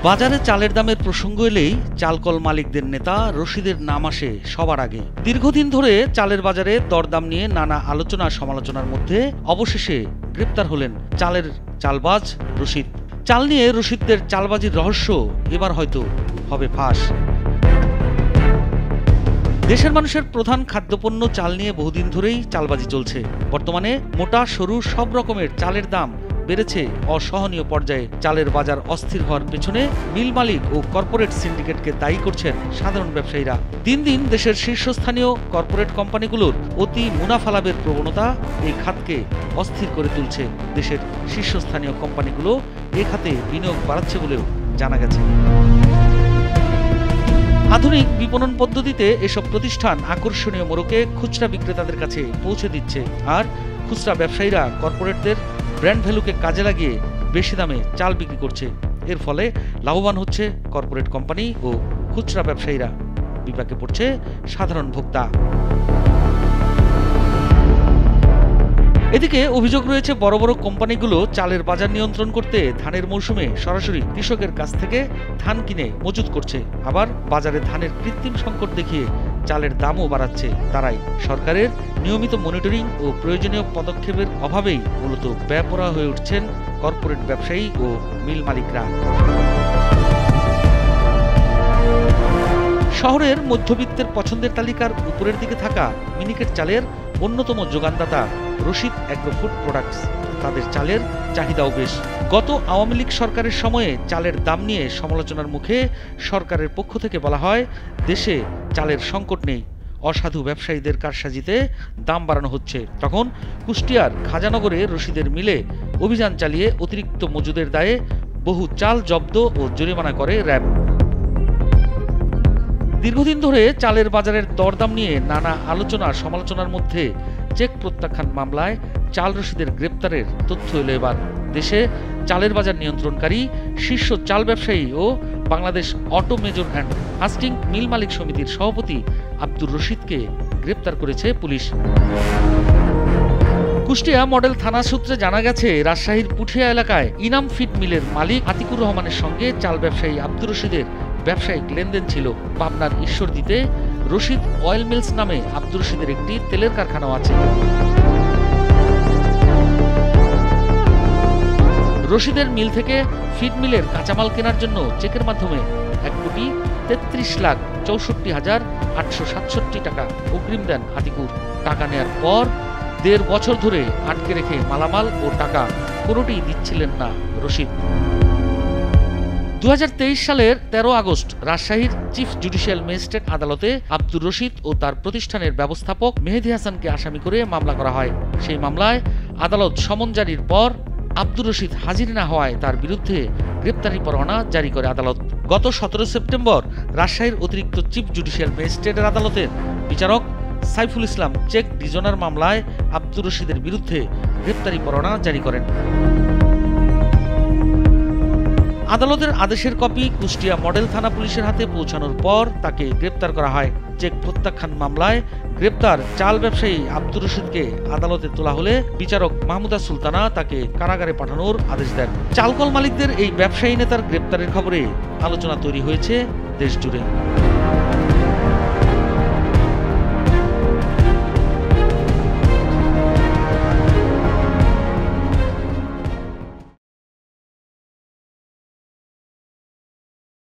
বাজারে চালের দামের প্রসঙ্গ এলেই চালকল মালিকদের নেতা রশিদের নাম আসে সবার আগে। দীর্ঘদিন ধরে চালের বাজারে দরদাম নিয়ে নানা আলোচনা সমালোচনার মধ্যে অবশেষে গ্রেপ্তার হলেন চালের চালবাজ রশিদ। চাল নিয়ে রশিদদের চালবাজির রহস্য এবার হয়তো হবে ফাঁস। দেশের মানুষের প্রধান খাদ্যপণ্য চাল নিয়ে বহুদিন ধরেই চালবাজি চলছে। বর্তমানে মোটা সরু সব রকমের চালের দাম বেড়েছে অসহনীয় পর্যায়ে। চালের বাজার অস্থির হওয়ার পেছনে মিল মালিক ও কর্পোরেট সিন্ডিকেটকে দায়ী করছেন সাধারণ ব্যবসায়ীরা। দিন দিন দেশের শীর্ষস্থানীয় কর্পোরেট কোম্পানিগুলোর অতি মুনাফা লাভের প্রবণতা এই খাতকে অস্থির করে তুলছে। দেশের শীর্ষস্থানীয় কোম্পানিগুলো এ খাতে বিনিয়োগ বাড়াচ্ছে বলেও জানা গেছে। আধুনিক বিপণন পদ্ধতিতে এসব প্রতিষ্ঠান আকর্ষণীয় মোড়কে খুচরা বিক্রেতাদের কাছে পৌঁছে দিচ্ছে, আর খুচরা ব্যবসায়ীরা কর্পোরেটদের ব্র্যান্ড ভ্যালুকে কাজে লাগিয়ে বেশি দামে চাল বিক্রি করছে। এর ফলে লাভবান হচ্ছে কর্পোরেট কোম্পানি ও খুচরা ব্যবসায়ীরা, বিপাকে পড়ছে সাধারণ ভোক্তা। এদিকে অভিযোগ রয়েছে বড় বড় কোম্পানিগুলো চালের বাজার নিয়ন্ত্রণ করতে ধানের মৌসুমে সরাসরি কৃষকের কাছ থেকে ধান কিনে মজুত করছে, আবার বাজারে ধানের কৃত্রিম সংকট দেখিয়ে চালের দামও বাড়াচ্ছে। তারাই সরকারের নিয়মিত মনিটরিং ও প্রয়োজনীয় পদক্ষেপের অভাবেই মূলত বেপরোয়া হয়ে উঠছেন কর্পোরেট ব্যবসায়ী ও মিল মালিকরা। শহরের মধ্যবিত্তের পছন্দের তালিকার উপরের দিকে থাকা মিনিকেট চালের অন্যতম যোগানদাতা রশিদ অ্যাগ্রো ফুড প্রোডাক্টস। তাদের চালের চাহিদাও বেশ। গত আওয়ামী লীগ সরকারের সময়ে চালের দাম নিয়ে সমালোচনার মুখে সরকারের পক্ষ থেকে বলা হয়, দেশে চালের সংকট নেই, অসাধু ব্যবসায়ীদের কারসাজিতে দাম বাড়ানো হচ্ছে। তখন কুষ্টিয়ার খাজানগরে রশিদের মিলে অভিযান চালিয়ে অতিরিক্ত মজুদের দায়ে বহু চাল জব্দ ও জরিমানা করে র্যাব। দীর্ঘদিন ধরে চালের বাজারের দরদাম নিয়ে নানা আলোচনা সমালোচনার মধ্যে চেক প্রত্যাখ্যান মামলায় চাল রশিদের গ্রেপ্তারের তথ্য এলো এবার। দেশে চালের বাজার নিয়ন্ত্রণকারী শীর্ষ চাল ব্যবসায়ী ও বাংলাদেশ অটো মেজর অ্যান্ড হাস্টিং মিল মালিক সমিতির সভাপতি আব্দুর রশিদকে গ্রেপ্তার করেছে পুলিশ। কুষ্টিয়া মডেল থানা সূত্রে জানা গেছে, রাজশাহীর পুঠিয়া এলাকায় ইনাম ফিড মিলের মালিক আতিকুর রহমানের সঙ্গে চাল ব্যবসায়ী আব্দুর রশিদের ব্যবসায়িক লেনদেন ছিল। পাবনার ঈশ্বরদীতে রশিদ অয়েল মিলস নামে আব্দুর রশিদের একটি তেলের কারখানাও আছে। রশিদের মিল থেকে ফিড মিলের কাঁচামাল কেনার জন্য চেকের মাধ্যমে 1,63,64,867 টাকা অগ্রিম দেন আতিকুর। টাকা নেয়ার পর 1.5 বছর ধরে আটকে রেখে মালামাল ও টাকা কোনোটিই দিচ্ছিলেন না রশিদ। 2023 সালের 13 আগস্ট রাজশাহীর চিফ জুডিশিয়াল ম্যাজিস্ট্রেট আদালতে আব্দুর রশিদ ও তার প্রতিষ্ঠানের ব্যবস্থাপক মেহেদী হাসানকে আসামি করে মামলা করা হয়। সেই মামলায় আদালত সমন জারির পর আব্দুর রশিদ হাজির না হওয়ায় তার বিরুদ্ধে গ্রেপ্তারি পরোয়ানা জারি করে আদালত। গত 17 সেপ্টেম্বর রাজশাহীর অতিরিক্ত চিফ জুডিশিয়াল ম্যাজিস্ট্রেটের আদালতের বিচারক সাইফুল ইসলাম চেক ডিজনার মামলায় আব্দুর রশিদের বিরুদ্ধে গ্রেপ্তারি পরোয়ানা জারি করেন। আদালতের আদেশের কপি কুষ্টিয়া মডেল থানা পুলিশের হাতে পৌঁছানোর পর তাকে গ্রেপ্তার করা হয়। চেক প্রত্যাখ্যান মামলায় গ্রেপ্তার চাল ব্যবসায়ী আব্দুর রশিদকে আদালতে তোলা হলে বিচারক মাহমুদা সুলতানা তাকে কারাগারে পাঠানোর আদেশ দেন। চালকল মালিকদের এই ব্যবসায়ী নেতার গ্রেপ্তারের খবরে আলোচনা তৈরি হয়েছে দেশ জুড়ে।